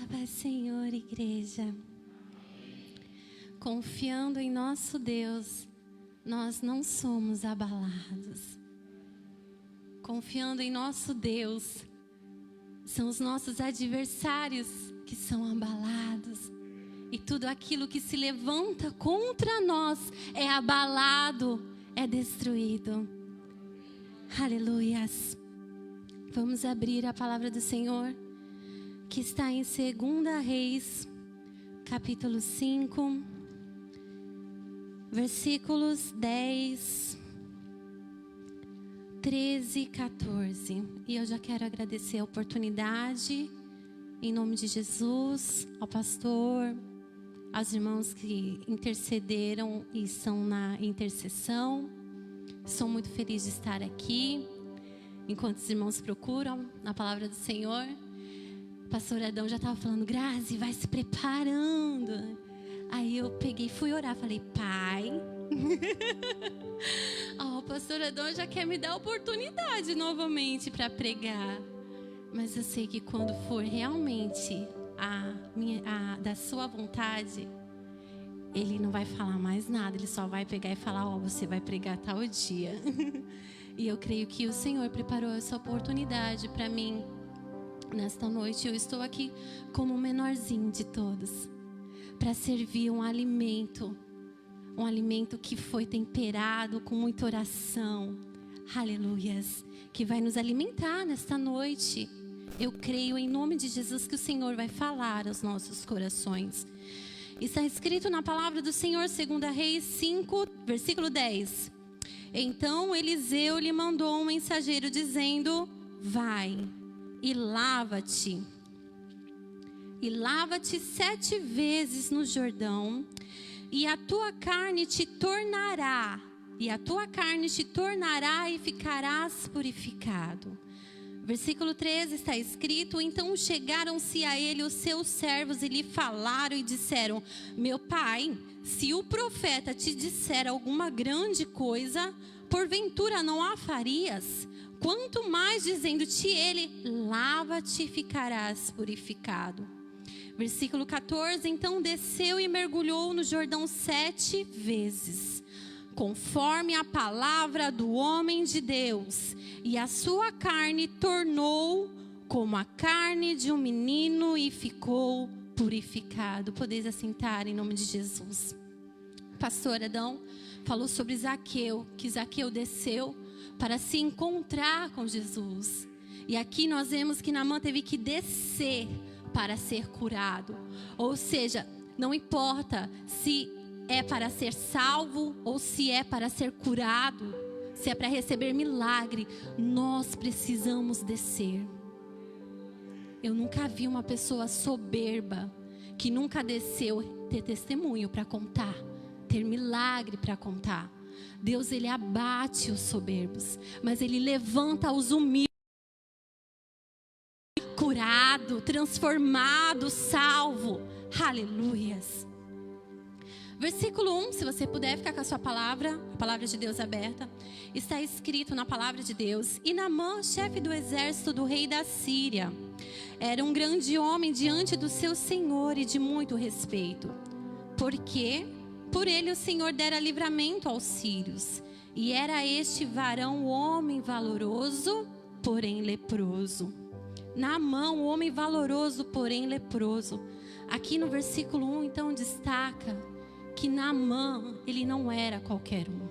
A paz, Senhor, igreja. Confiando em nosso Deus, nós não somos abalados. Confiando em nosso Deus, são os nossos adversários que são abalados. E tudo aquilo que se levanta contra nós é abalado, é destruído. Aleluias. Vamos abrir a palavra do Senhor, que está em 2 Reis, capítulo 5, versículos 10, 13 e 14. E eu já quero agradecer a oportunidade, em nome de Jesus, ao pastor, aos irmãos que intercederam e estão na intercessão. Sou muito feliz de estar aqui, enquanto os irmãos procuram na palavra do Senhor. O pastor Adão já estava falando: Grazi, vai se preparando. Aí eu peguei, fui orar, falei: Pai, o pastor Adão já quer me dar oportunidade novamente para pregar. Mas eu sei que quando for realmente da sua vontade, ele não vai falar mais nada. Ele só vai pegar e falar: você vai pregar tal dia. E eu creio que o Senhor preparou essa oportunidade para mim nesta noite. Eu estou aqui como o menorzinho de todos, para servir um alimento que foi temperado com muita oração. Aleluias. Que vai nos alimentar nesta noite. Eu creio em nome de Jesus que o Senhor vai falar aos nossos corações. Está escrito na palavra do Senhor, 2 Reis 5, versículo 10. Então Eliseu lhe mandou um mensageiro dizendo: vai e lava-te 7 vezes no Jordão, e a tua carne te tornará e ficarás purificado. Versículo 13 está escrito: então chegaram-se a ele os seus servos e lhe falaram e disseram: meu pai, se o profeta te disser alguma grande coisa, porventura não a farias? Quanto mais dizendo-te ele: lava-te e ficarás purificado. Versículo 14: então desceu e mergulhou no Jordão 7 vezes, conforme a palavra do homem de Deus, e a sua carne tornou como a carne de um menino e ficou purificado. Podeis assentar em nome de Jesus. Pastor Adão falou sobre Zaqueu, que Zaqueu desceu para se encontrar com Jesus. E aqui nós vemos que Naamã teve que descer para ser curado. Ou seja, não importa se é para ser salvo ou se é para ser curado, se é para receber milagre, nós precisamos descer. Eu nunca vi uma pessoa soberba que nunca desceu ter testemunho para contar, ter milagre para contar. Deus, ele abate os soberbos, mas ele levanta os humildes, curado, transformado, salvo. Aleluias. Versículo 1, se você puder ficar com a sua palavra, a palavra de Deus aberta, está escrito na palavra de Deus: e Naamã, chefe do exército do rei da Síria, era um grande homem diante do seu senhor e de muito respeito, porque por ele o Senhor dera livramento aos sírios, e era este varão homem valoroso, porém leproso. Naamã, um homem valoroso, porém leproso. Aqui no versículo 1, então, destaca que Naamã, ele não era qualquer um.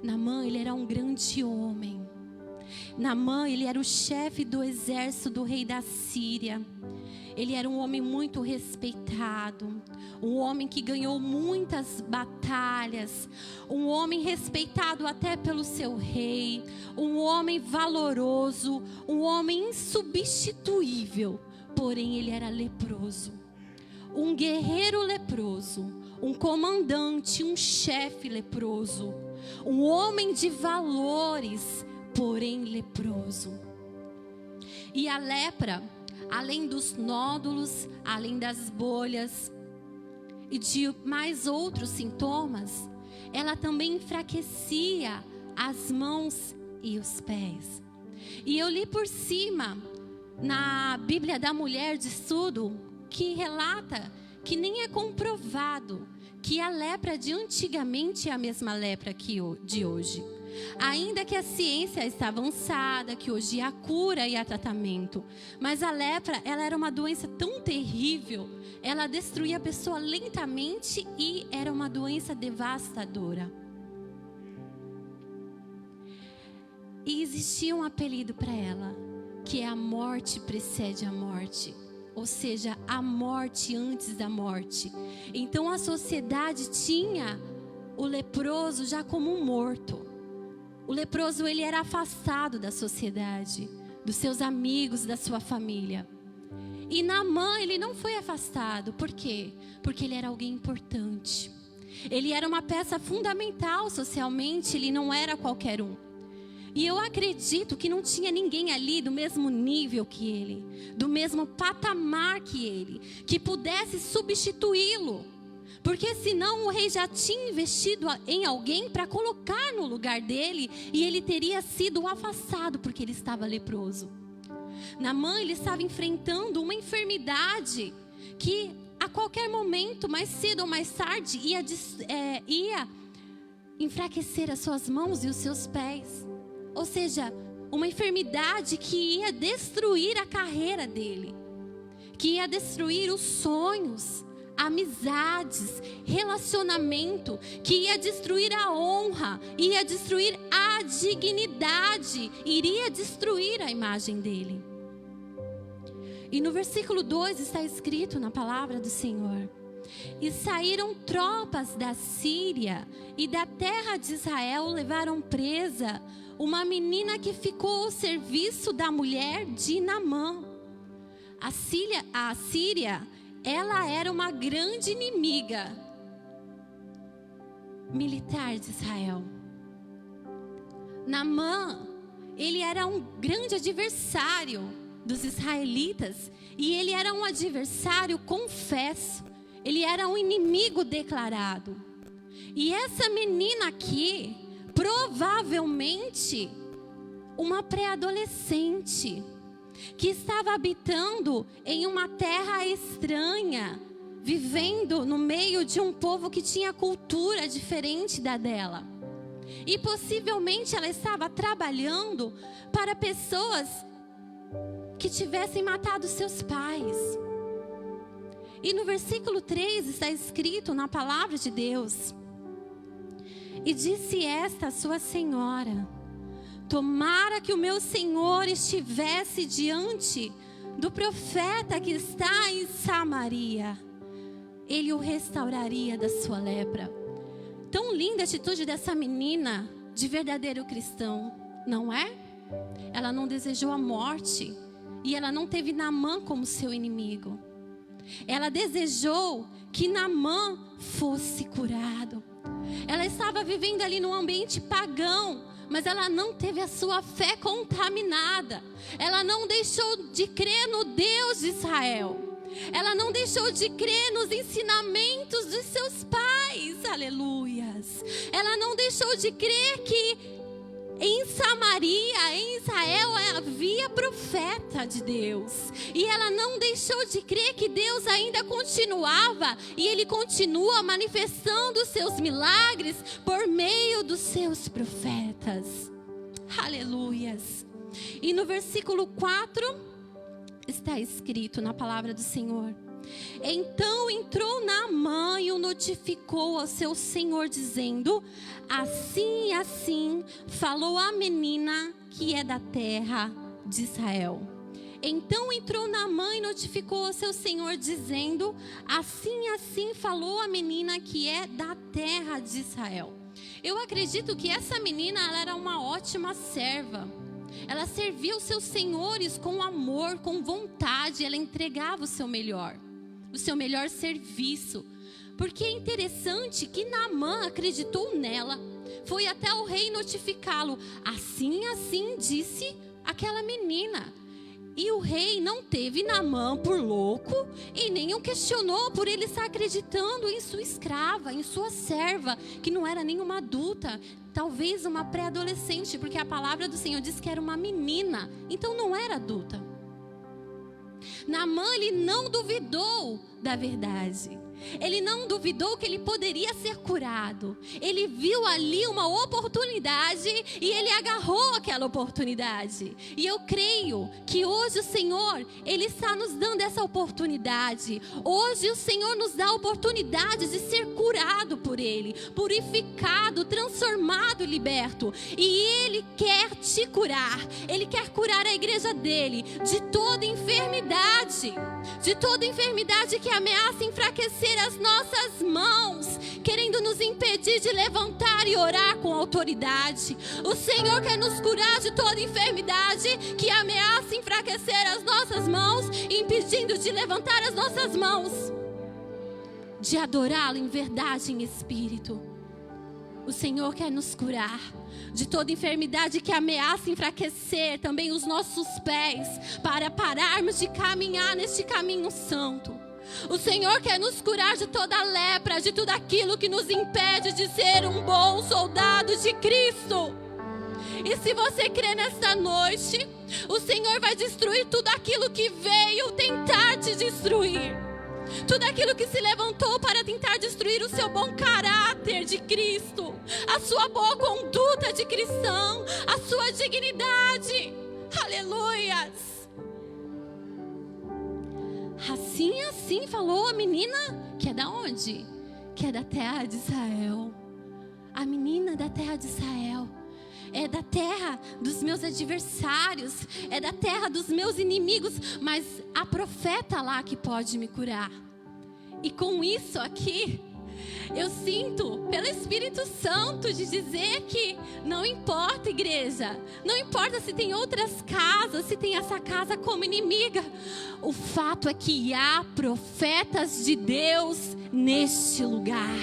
Naamã, ele era um grande homem. Naamã, ele era o chefe do exército do rei da Síria. Ele era um homem muito respeitado, um homem que ganhou muitas batalhas, um homem respeitado até pelo seu rei, um homem valoroso, um homem insubstituível, porém ele era leproso. Um guerreiro leproso, um comandante, um chefe leproso, um homem de valores, porém leproso. E a lepra, além dos nódulos, além das bolhas e de mais outros sintomas, ela também enfraquecia as mãos e os pés. E eu li por cima na Bíblia da Mulher de Estudo, que relata que nem é comprovado que a lepra de antigamente é a mesma lepra que de hoje. Ainda que a ciência está avançada, que hoje há cura e há tratamento. Mas a lepra, ela era uma doença tão terrível, ela destruía a pessoa lentamente e era uma doença devastadora. E existia um apelido para ela, que é a morte precede a morte. Ou seja, a morte antes da morte. Então a sociedade tinha o leproso já como um morto. O leproso, ele era afastado da sociedade, dos seus amigos, da sua família. E Naamã, ele não foi afastado. Por quê? Porque ele era alguém importante. Ele era uma peça fundamental socialmente, ele não era qualquer um. E eu acredito que não tinha ninguém ali do mesmo nível que ele, do mesmo patamar que ele, que pudesse substituí-lo. Porque senão o rei já tinha investido em alguém para colocar no lugar dele e ele teria sido afastado porque ele estava leproso. Naamã, ele estava enfrentando uma enfermidade que a qualquer momento, mais cedo ou mais tarde, ia enfraquecer as suas mãos e os seus pés. Ou seja, uma enfermidade que ia destruir a carreira dele, que ia destruir os sonhos, amizades, relacionamento, que ia destruir a honra, ia destruir a dignidade, iria destruir a imagem dele. E no versículo 2 está escrito na palavra do Senhor: e saíram tropas da Síria e da terra de Israel, levaram presa uma menina que ficou ao serviço da mulher de Naamã. A Síria, ela era uma grande inimiga militar de Israel. Naamã, ele era um grande adversário dos israelitas. E ele era um adversário confesso. Ele era um inimigo declarado. E essa menina aqui, provavelmente uma pré-adolescente, que estava habitando em uma terra estranha, vivendo no meio de um povo que tinha cultura diferente da dela. E possivelmente ela estava trabalhando para pessoas que tivessem matado seus pais. E no versículo 3 está escrito na palavra de Deus: e disse esta sua senhora: tomara que o meu senhor estivesse diante do profeta que está em Samaria, ele o restauraria da sua lepra. Tão linda a atitude dessa menina de verdadeiro cristão, não é? Ela não desejou a morte e ela não teve Naamã como seu inimigo. Ela desejou que Naamã fosse curado. Ela estava vivendo ali num ambiente pagão, mas ela não teve a sua fé contaminada. Ela não deixou de crer no Deus de Israel. Ela não deixou de crer nos ensinamentos dos seus pais. Aleluias. Ela não deixou de crer que em Samaria, em Israel, havia profeta de Deus. E ela não deixou de crer que Deus ainda continuava. E Ele continua manifestando os seus milagres por meio dos seus profetas. Aleluias. E no versículo 4 está escrito na palavra do Senhor: então entrou Naamã e o notificou ao seu senhor, dizendo: assim e assim falou a menina que é da terra de Israel. Então entrou Naamã e notificou ao seu senhor, dizendo: assim e assim falou a menina que é da terra de Israel. Eu acredito que essa menina, ela era uma ótima serva. Ela servia os seus senhores com amor, com vontade. Ela entregava o seu melhor serviço. Porque é interessante que Naamã acreditou nela, foi até o rei notificá-lo. Assim disse aquela menina. E o rei não teve Naamã por louco e nem o questionou por ele estar acreditando em sua escrava, em sua serva, que não era nenhuma adulta, talvez uma pré-adolescente, porque a palavra do Senhor diz que era uma menina, então não era adulta. Naamã, ele não duvidou da verdade. Ele não duvidou que ele poderia ser curado. Ele viu ali uma oportunidade e ele agarrou aquela oportunidade. E eu creio que hoje o Senhor, Ele está nos dando essa oportunidade. Hoje o Senhor nos dá a oportunidade de ser curado por Ele, purificado, transformado e liberto. E Ele quer te curar. Ele quer curar a igreja dele de toda enfermidade. De toda enfermidade que ameaça enfraquecer as nossas mãos, querendo nos impedir de levantar e orar com autoridade. O Senhor quer nos curar de toda enfermidade que ameaça enfraquecer as nossas mãos, impedindo de levantar as nossas mãos, de adorá-lo em verdade e em espírito. O Senhor quer nos curar de toda enfermidade que ameaça enfraquecer também os nossos pés, para pararmos de caminhar neste caminho santo. O Senhor quer nos curar de toda lepra, de tudo aquilo que nos impede de ser um bom soldado de Cristo. E se você crê nesta noite, o Senhor vai destruir tudo aquilo que veio tentar te destruir. Tudo aquilo que se levantou para tentar destruir o seu bom caráter de Cristo, a sua boa conduta de cristão, a sua dignidade. Aleluias! Assim falou a menina, que é da onde? Que é da terra de Israel. A menina da terra de Israel. É da terra dos meus adversários, é da terra dos meus inimigos, mas há profeta lá que pode me curar. E com isso aqui, eu sinto pelo Espírito Santo de dizer que não importa, igreja, não importa se tem outras casas, se tem essa casa como inimiga, o fato é que há profetas de Deus neste lugar.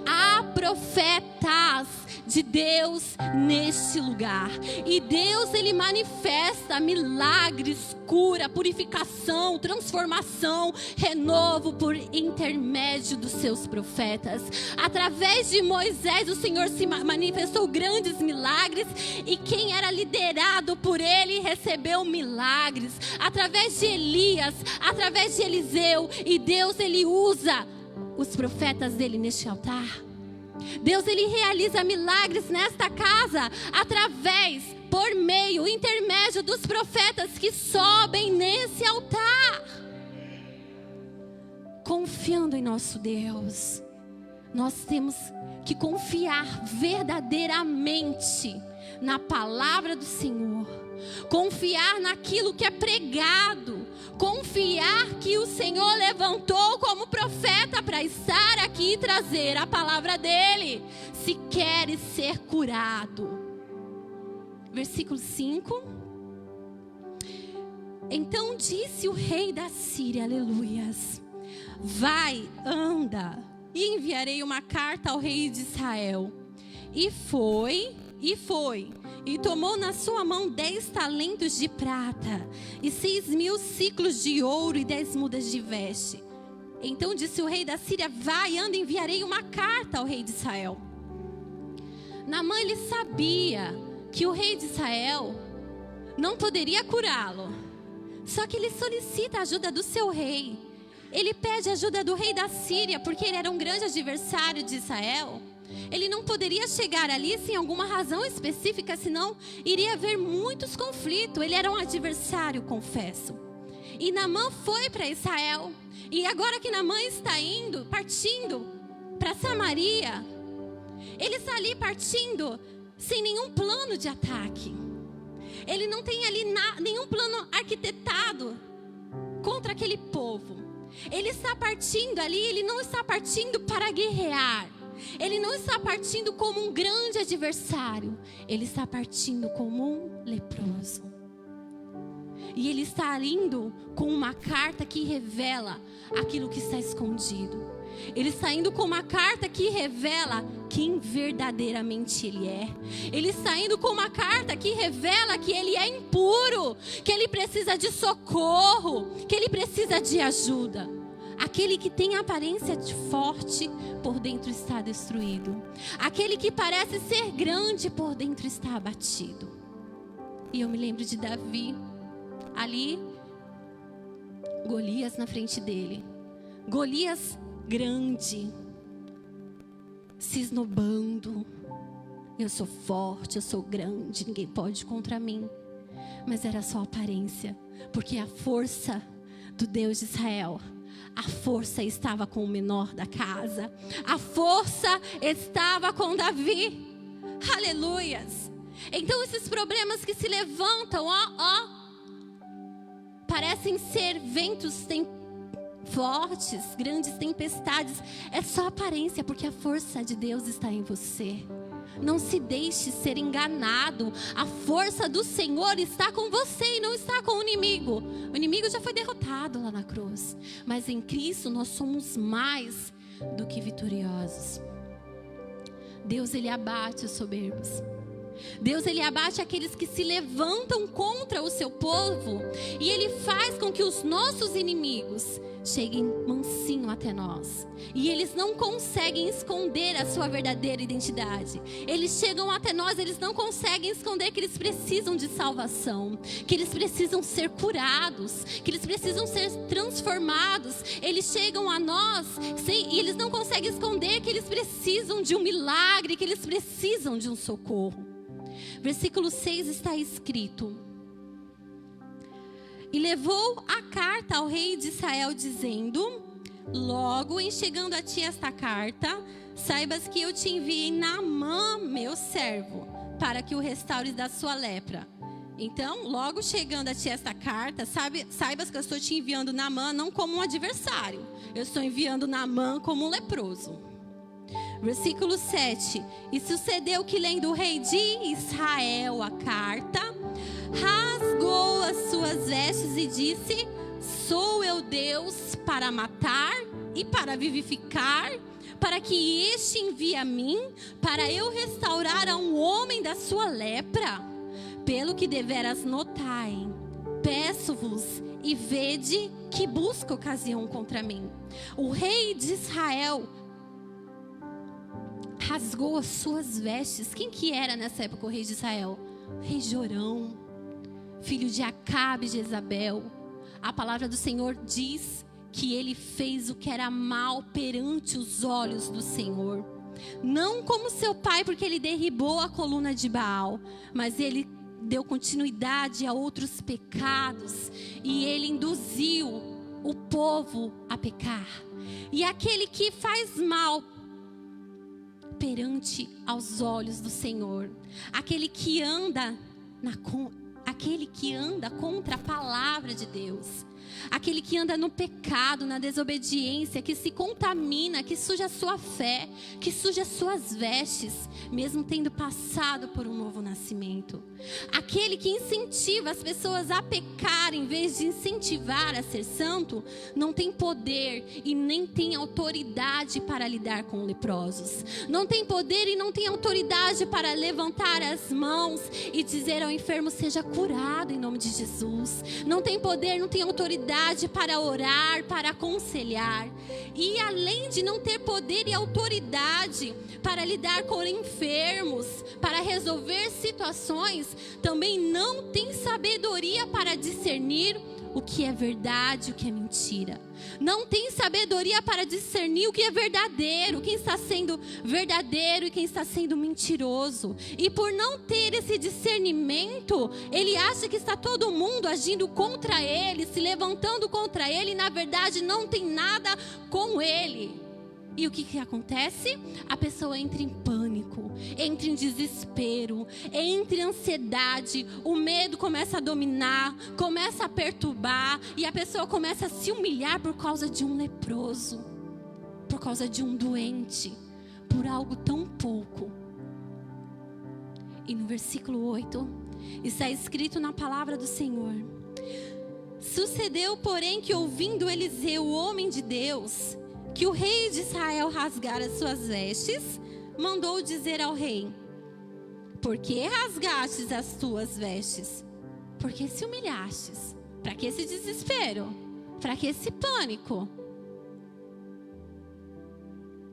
Há profetas de Deus neste lugar. E Deus, Ele manifesta milagres, cura, purificação, transformação, renovo por intermédio dos seus profetas. Através de Moisés, o Senhor se manifestou grandes milagres, e quem era liderado por ele recebeu milagres. Através de Elias, através de Eliseu, e Deus, Ele usa os profetas dele neste altar. Deus, Ele realiza milagres nesta casa através, por meio, intermédio dos profetas que sobem nesse altar. Confiando em nosso Deus, nós temos que confiar verdadeiramente na palavra do Senhor, confiar naquilo que é pregado, confiar que o Senhor levantou como profeta para estar aqui e trazer a palavra dele, se queres ser curado. Versículo 5. Então disse o rei da Síria, aleluias: vai, anda, e enviarei uma carta ao rei de Israel. E foi, e tomou na sua mão 10 talentos de prata, e 6.000 ciclos de ouro, e 10 mudas de veste. Então disse o rei da Síria: vai, anda, enviarei uma carta ao rei de Israel. Naamã, ele sabia que o rei de Israel não poderia curá-lo, só que ele solicita a ajuda do seu rei. Ele pede ajuda do rei da Síria, porque ele era um grande adversário de Israel. Ele não poderia chegar ali sem alguma razão específica, senão iria haver muitos conflitos. Ele era um adversário, confesso. E Naamã foi para Israel. E agora que Naamã está partindo para Samaria, ele está ali partindo sem nenhum plano de ataque. Ele não tem ali nenhum plano arquitetado contra aquele povo. Ele está partindo ali, ele não está partindo para guerrear. Ele não está partindo como um grande adversário. Ele está partindo como um leproso. E ele está indo com uma carta que revela aquilo que está escondido. Ele está indo com uma carta que revela quem verdadeiramente ele é. Ele está indo com uma carta que revela que ele é impuro, que ele precisa de socorro, que ele precisa de ajuda. Aquele que tem a aparência de forte, por dentro está destruído. Aquele que parece ser grande, por dentro está abatido. E eu me lembro de Davi, ali, Golias na frente dele. Golias grande, se esnobando. Eu sou forte, eu sou grande, ninguém pode contra mim. Mas era só aparência, porque a força do Deus de Israel, a força estava com o menor da casa. A força estava com Davi. Aleluias. Então esses problemas que se levantam, parecem ser ventos fortes, grandes tempestades. É só aparência, porque a força de Deus está em você. Não se deixe ser enganado. A força do Senhor está com você e não está com o inimigo. O inimigo já foi derrotado lá na cruz. Mas em Cristo nós somos mais do que vitoriosos. Deus, Ele abate os soberbos. Deus, Ele abate aqueles que se levantam contra o seu povo. E Ele faz com que os nossos inimigos cheguem mansinho até nós. E eles não conseguem esconder a sua verdadeira identidade. Eles chegam até nós, eles não conseguem esconder que eles precisam de salvação, que eles precisam ser curados, que eles precisam ser transformados. Eles chegam a nós e eles não conseguem esconder que eles precisam de um milagre, que eles precisam de um socorro. Versículo 6 está escrito: e levou a carta ao rei de Israel, dizendo: logo em chegando a ti esta carta, saibas que eu te enviei Naamã, meu servo, para que o restaures da sua lepra. Então, logo chegando a ti esta carta, saibas que eu estou te enviando Naamã não como um adversário. Eu estou enviando Naamã como um leproso. Versículo 7. E sucedeu que, lendo o rei de Israel a carta, rasgou as suas vestes e disse: sou eu Deus para matar e para vivificar, para que este envie a mim, para eu restaurar a um homem da sua lepra? Pelo que deveras notai, peço-vos e vede que busca ocasião contra mim. O rei de Israel rasgou as suas vestes. Quem que era nessa época o rei de Israel? O rei Jorão, filho de Acabe e de Jezabel. A palavra do Senhor diz que ele fez o que era mal perante os olhos do Senhor. Não como seu pai, porque ele derribou a coluna de Baal, mas ele deu continuidade a outros pecados e ele induziu o povo a pecar. E aquele que faz mal perante aos olhos do Senhor, aquele que anda contra a palavra de Deus, aquele que anda no pecado, na desobediência, que se contamina, que suja a sua fé, que suja as suas vestes, mesmo tendo passado por um novo nascimento. Aquele que incentiva as pessoas a pecar em vez de incentivar a ser santo, não tem poder e nem tem autoridade para lidar com leprosos. Não tem poder e não tem autoridade para levantar as mãos e dizer ao enfermo: seja curado em nome de Jesus. Não tem poder, não tem autoridade para orar, para aconselhar. E além de não ter poder e autoridade para lidar com enfermos, para resolver situações, também não tem sabedoria para discernir o que é verdade e o que é mentira. Não tem sabedoria para discernir o que é verdadeiro, quem está sendo verdadeiro e quem está sendo mentiroso. E por não ter esse discernimento, ele acha que está todo mundo agindo contra ele, se levantando contra ele, e na verdade não tem nada com ele. E o que acontece? A pessoa entra em pânico, entra em desespero, entra em ansiedade, o medo começa a dominar, começa a perturbar, e a pessoa começa a se humilhar por causa de um leproso, por causa de um doente, por algo tão pouco. E no versículo 8, está escrito na palavra do Senhor: sucedeu, porém, que ouvindo Eliseu, o homem de Deus, que o rei de Israel rasgara as suas vestes, mandou dizer ao rei: por que rasgastes as tuas vestes? Por que se humilhastes? Para que esse desespero? Para que esse pânico?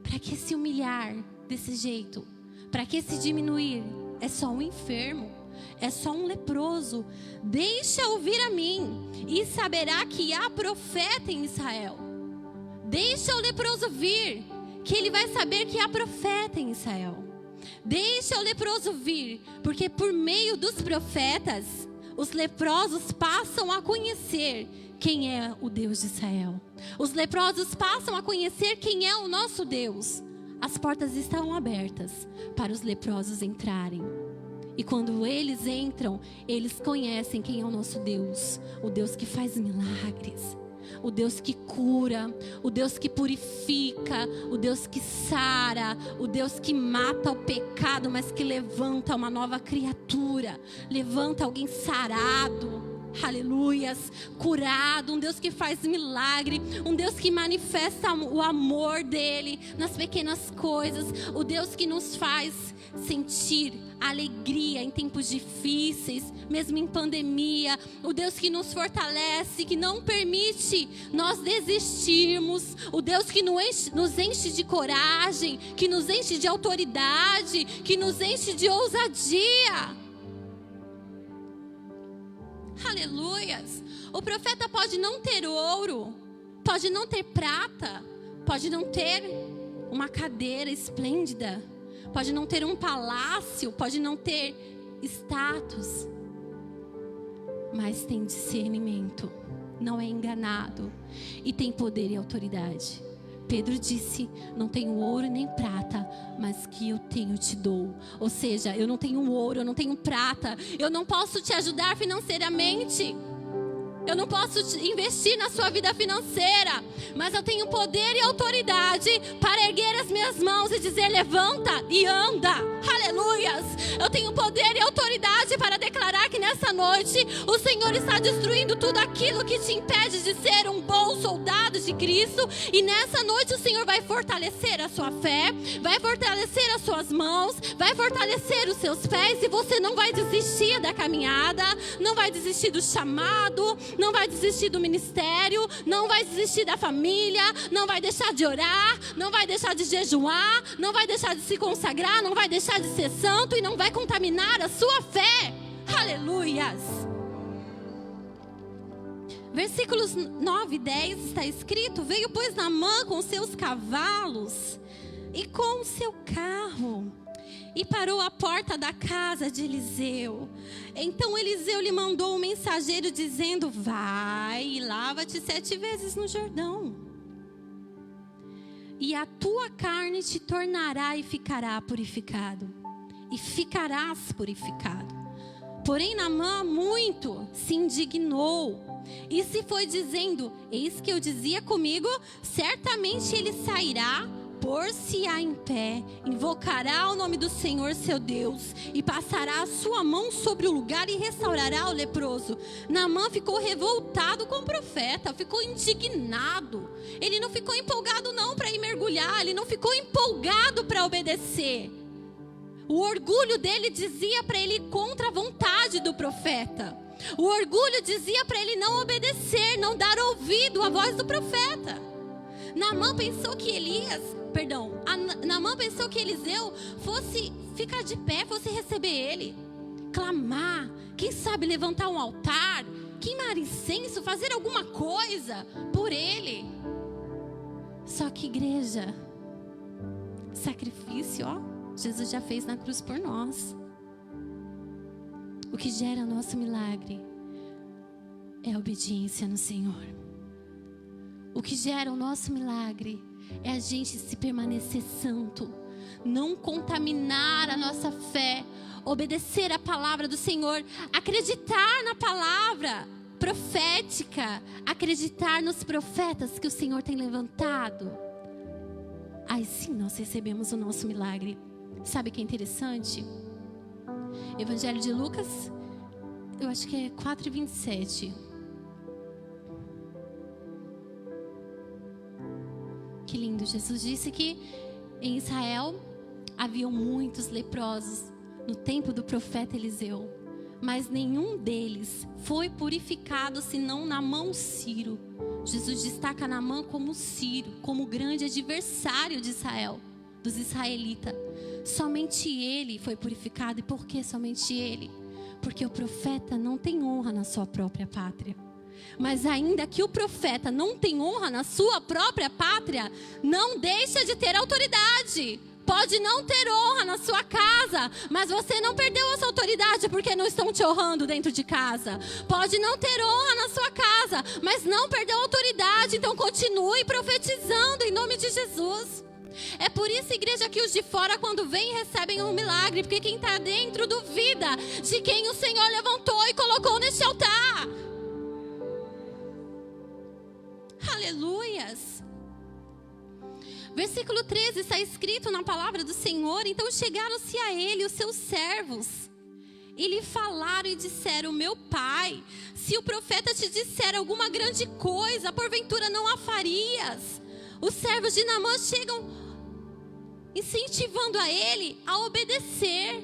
Para que se humilhar desse jeito? Para que se diminuir? É só um enfermo. é só um leproso. Deixa ouvir a mim e saberá que há profeta em Israel. Deixa o leproso vir, que ele vai saber que há profeta em Israel. Deixa o leproso vir, porque por meio dos profetas, os leprosos passam a conhecer quem é o Deus de Israel. Os leprosos passam a conhecer quem é o nosso Deus. As portas estão abertas para os leprosos entrarem. E quando eles entram, eles conhecem quem é o nosso Deus. O Deus que faz milagres. O Deus que cura, o Deus que purifica, o Deus que sara, o Deus que mata o pecado, mas que levanta uma nova criatura, levanta alguém sarado, aleluias, curado, um Deus que faz milagre, um Deus que manifesta o amor dele nas pequenas coisas, o Deus que nos faz sentir alegria em tempos difíceis, mesmo em pandemia, o Deus que nos fortalece, que não permite nós desistirmos, o Deus que nos enche de coragem, que nos enche de autoridade, que nos enche de ousadia. Aleluias. O profeta pode não ter ouro, pode não ter prata, pode não ter uma cadeira esplêndida, pode não ter um palácio, pode não ter status, mas tem discernimento, não é enganado e tem poder e autoridade. Pedro disse: não tenho ouro nem prata, mas que eu tenho te dou. Ou seja, eu não tenho ouro, eu não tenho prata, eu não posso te ajudar financeiramente, eu não posso investir na sua vida financeira, mas eu tenho poder e autoridade para erguer as minhas mãos e dizer: levanta e anda. Aleluias. Eu tenho poder e autoridade para declarar que nessa noite o Senhor está destruindo tudo aquilo que te impede de ser um bom soldado de Cristo. E nessa noite o Senhor vai fortalecer a sua fé, vai fortalecer as suas mãos, vai fortalecer os seus pés, e você não vai desistir da caminhada, não vai desistir do chamado, não vai desistir do ministério, não vai desistir da família, não vai deixar de orar, não vai deixar de jejuar, não vai deixar de se consagrar, não vai deixar de ser santo e não vai contaminar a sua fé. Aleluias. Versículos 9 e 10 está escrito: veio pois Naamã com seus cavalos e com o seu carro e parou à porta da casa de Eliseu. Então Eliseu lhe mandou um mensageiro dizendo: vai e lava-te 7 vezes no Jordão, e a tua carne te tornará e ficará purificado, e ficarás purificado. Porém Naamã muito se indignou e se foi dizendo: eis que eu dizia comigo, certamente ele sairá, pôr-se-á em pé, invocará o nome do Senhor seu Deus, e passará a sua mão sobre o lugar e restaurará o leproso. Naamã ficou revoltado com o profeta, ficou indignado. Ele não ficou empolgado não para ir mergulhar, ele não ficou empolgado para obedecer. O orgulho dele dizia para ele ir contra a vontade do profeta. O orgulho dizia para ele não obedecer, não dar ouvido à voz do profeta. Naamã pensou que Naamã pensou que Eliseu fosse ficar de pé, fosse receber ele, clamar, quem sabe levantar um altar, queimar incenso, fazer alguma coisa por ele. Só que igreja, sacrifício, Jesus já fez na cruz por nós. O que gera nosso milagre é a obediência no Senhor. O que gera o nosso milagre é a gente se permanecer santo, não contaminar a nossa fé, obedecer a palavra do Senhor, acreditar na palavra profética, acreditar nos profetas que o Senhor tem levantado. Aí sim nós recebemos o nosso milagre. Sabe o que é interessante? Evangelho de Lucas, eu acho que é 4:27. Que lindo, Jesus disse que em Israel haviam muitos leprosos no tempo do profeta Eliseu, mas nenhum deles foi purificado senão Naamã Sírio. Jesus destaca Naamã como Sírio, como grande adversário de Israel, dos israelitas. Somente ele foi purificado. E por que somente ele? Porque o profeta não tem honra na sua própria pátria. Mas ainda que o profeta não tenha honra na sua própria pátria, não deixa de ter autoridade. Pode não ter honra na sua casa, mas você não perdeu essa autoridade porque não estão te honrando dentro de casa. Pode não ter honra na sua casa, mas não perdeu a autoridade. Então continue profetizando em nome de Jesus. É por isso, igreja, que os de fora, quando vêm, recebem um milagre. Porque quem está dentro duvida de quem o Senhor levantou e colocou neste altar. Aleluias. Versículo 13 está escrito na palavra do Senhor: então chegaram-se a ele os seus servos e lhe falaram e disseram: meu pai, se o profeta te disser alguma grande coisa, porventura não a farias? Os servos de Naamã chegam incentivando a ele a obedecer.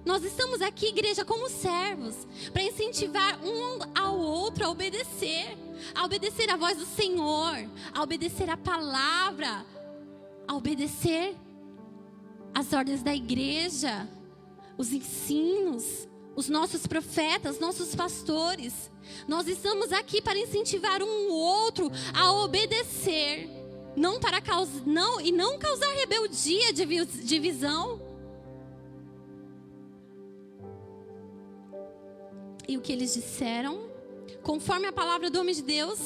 Nós estamos aqui, igreja, como servos, para incentivar um ao outro a obedecer a voz do Senhor, a obedecer a palavra, a obedecer as ordens da igreja, os ensinos, os nossos profetas, nossos pastores. Nós estamos aqui para incentivar um outro a obedecer, não causar rebeldia, divisão. E o que eles disseram? Conforme a palavra do homem de Deus,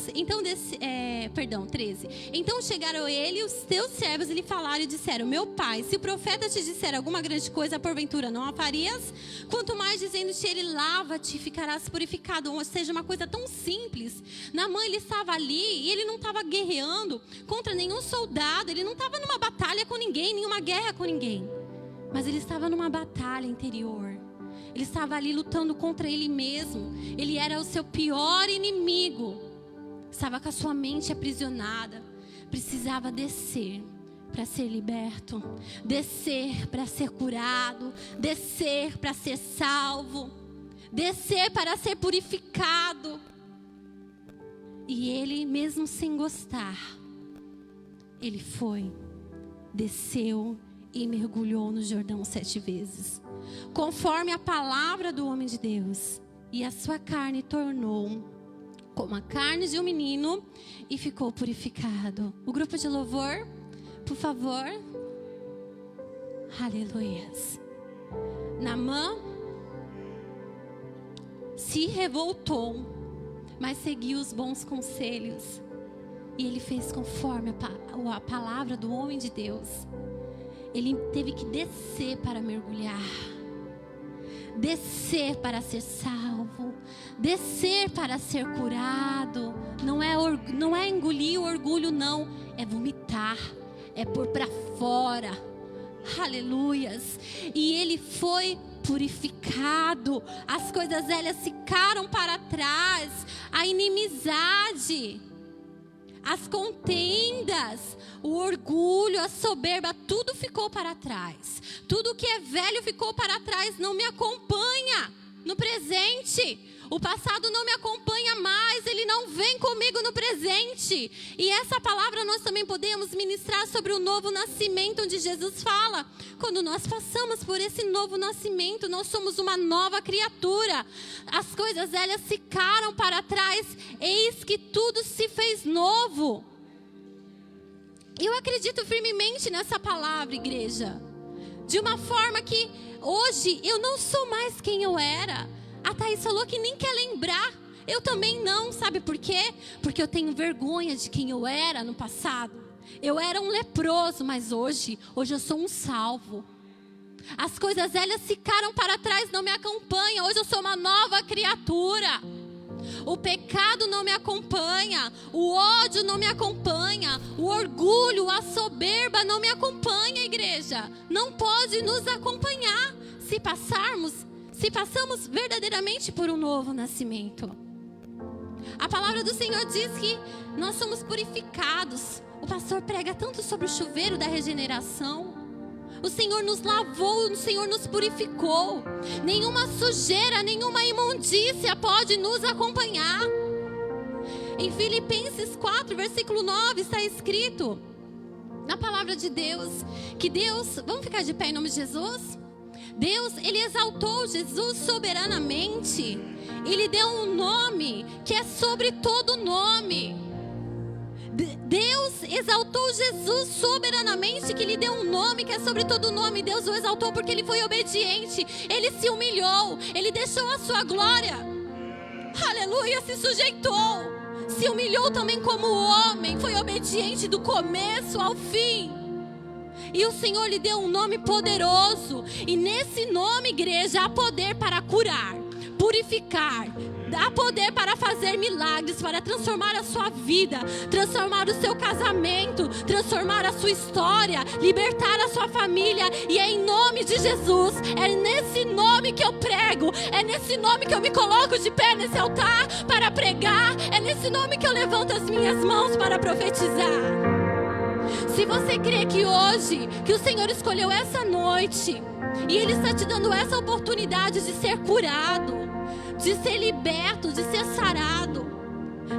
13. Então chegaram ele e os teus servos e lhe falaram e disseram: meu pai, se o profeta te disser alguma grande coisa, porventura não a farias? Quanto mais dizendo-te ele: lava-te e ficarás purificado. Ou seja, uma coisa tão simples. Naamã, ele estava ali e ele não estava guerreando contra nenhum soldado. Ele não estava numa batalha com ninguém, nenhuma guerra com ninguém. Mas ele estava numa batalha interior. Ele estava ali lutando contra ele mesmo. Ele era o seu pior inimigo. Estava com a sua mente aprisionada. Precisava descer para ser liberto. Descer para ser curado. Descer para ser salvo. Descer para ser purificado. E ele, mesmo sem gostar, ele foi, desceu e mergulhou no Jordão 7 vezes. Conforme a palavra do homem de Deus. E a sua carne tornou como a carne de um menino e ficou purificado. O grupo de louvor, por favor. Aleluias. Naamã se revoltou, mas seguiu os bons conselhos. E ele fez conforme a palavra do homem de Deus. Ele teve que descer para mergulhar. Descer para ser salvo. Descer para ser curado. Não é engolir o orgulho, não. É vomitar. É pôr para fora. Aleluias. E ele foi purificado. As coisas velhas ficaram para trás. A inimizade, as contendas, o orgulho, a soberba, tudo ficou para trás. Tudo que é velho ficou para trás, não me acompanha no presente. O passado não me acompanha mais, ele não vem comigo no presente. E essa palavra nós também podemos ministrar sobre o novo nascimento, onde Jesus fala: quando nós passamos por esse novo nascimento, nós somos uma nova criatura. As coisas velhas ficaram para trás, eis que tudo se fez novo. Eu acredito firmemente nessa palavra, igreja. De uma forma que hoje eu não sou mais quem eu era. A Thaís falou que nem quer lembrar. Eu também não, sabe por quê? Porque eu tenho vergonha de quem eu era no passado. Eu era um leproso, mas hoje eu sou um salvo. As coisas velhas ficaram para trás, não me acompanham. Hoje eu sou uma nova criatura. O pecado não me acompanha, o ódio não me acompanha, o orgulho, a soberba não me acompanha, igreja. Não pode nos acompanhar se passamos verdadeiramente por um novo nascimento. A palavra do Senhor diz que nós somos purificados. O pastor prega tanto sobre o chuveiro da regeneração. O Senhor nos lavou, o Senhor nos purificou. Nenhuma sujeira, nenhuma imundícia pode nos acompanhar. Em Filipenses 4, versículo 9, está escrito, na palavra de Deus, que Deus, vamos ficar de pé em nome de Jesus? Deus, ele exaltou Jesus soberanamente. E lhe deu um nome que é sobre todo nome. Deus exaltou Jesus soberanamente, que lhe deu um nome que é sobre todo nome. Deus o exaltou porque ele foi obediente. Ele se humilhou. Ele deixou a sua glória. Aleluia, se sujeitou. Se humilhou também como homem. Foi obediente do começo ao fim. E o Senhor lhe deu um nome poderoso. E nesse nome, igreja, há poder para curar, purificar, há poder para fazer milagres, para transformar a sua vida, transformar o seu casamento, transformar a sua história, libertar a sua família. E é em nome de Jesus, é nesse nome que eu prego, é nesse nome que eu me coloco de pé nesse altar para pregar, é nesse nome que eu levanto as minhas mãos para profetizar. Se você crê que hoje, que o Senhor escolheu essa noite, e Ele está te dando essa oportunidade de ser curado, de ser liberto, de ser sarado.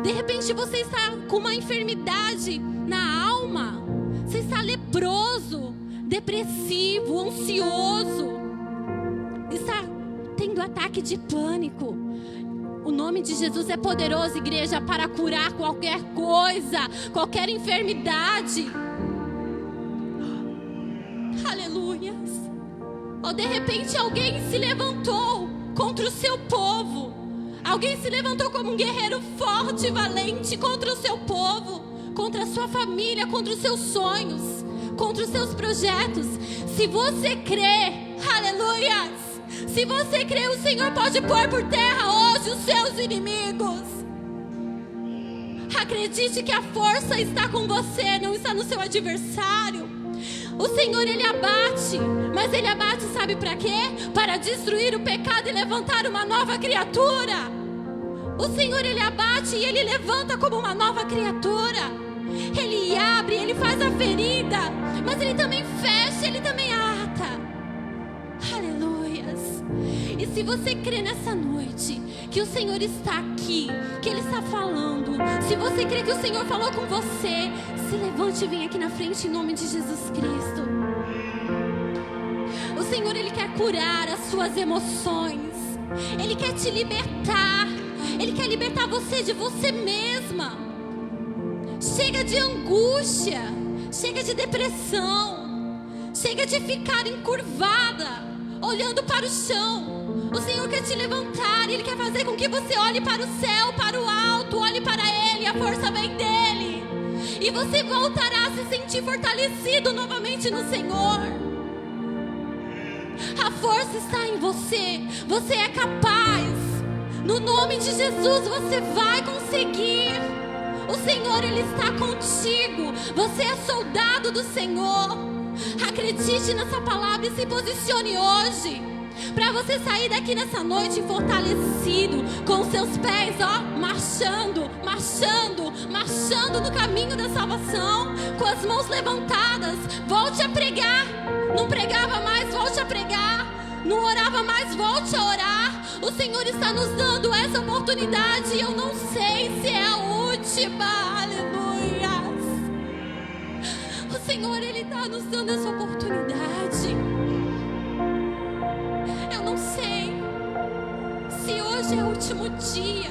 De repente você está com uma enfermidade na alma. Você está leproso, depressivo, ansioso. Está tendo ataque de pânico. O nome de Jesus é poderoso, igreja, para curar qualquer coisa, qualquer enfermidade. Aleluias. Ou de repente alguém se levantou contra o seu povo. Alguém se levantou como um guerreiro forte e valente contra o seu povo, contra a sua família, contra os seus sonhos, contra os seus projetos. Se você crê, aleluias, se você crê, o Senhor pode pôr por terra hoje os seus inimigos. Acredite que a força está com você, não está no seu adversário. O Senhor, Ele abate, mas Ele abate, sabe para quê? Para destruir o pecado e levantar uma nova criatura. O Senhor, Ele abate e Ele levanta como uma nova criatura. Ele abre, Ele faz a ferida, mas Ele também fecha, Ele também ata. Aleluias. E se você crê nessa noite que o Senhor está aqui, que Ele está falando, se você crê que o Senhor falou com você, se levante e vem aqui na frente em nome de Jesus Cristo. O Senhor, Ele quer curar as suas emoções. Ele quer te libertar. Ele quer libertar você de você mesma. Chega de angústia. Chega de depressão. Chega de ficar encurvada, olhando para o chão. O Senhor quer te levantar. Ele quer fazer com que você olhe para o céu, para o alto. Olhe para Ele, a força vem dEle. E você voltará a se sentir fortalecido novamente no Senhor. A força está em você. Você é capaz. No nome de Jesus você vai conseguir. O Senhor, Ele está contigo. Você é soldado do Senhor. Acredite nessa palavra e se posicione hoje, para você sair daqui nessa noite fortalecido, com seus pés, marchando, marchando, marchando no caminho da salvação, com as mãos levantadas. Volte a pregar. Não pregava mais, volte a pregar. Não orava mais, volte a orar. O Senhor está nos dando essa oportunidade e eu não sei se é a última. Aleluias. O Senhor, Ele está nos dando essa oportunidade. Eu não sei se hoje é o último dia.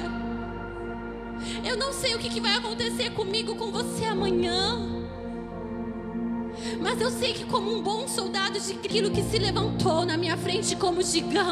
Eu não sei o que vai acontecer comigo, com você amanhã. Mas eu sei que como um bom soldado de Cristo que se levantou na minha frente como gigante,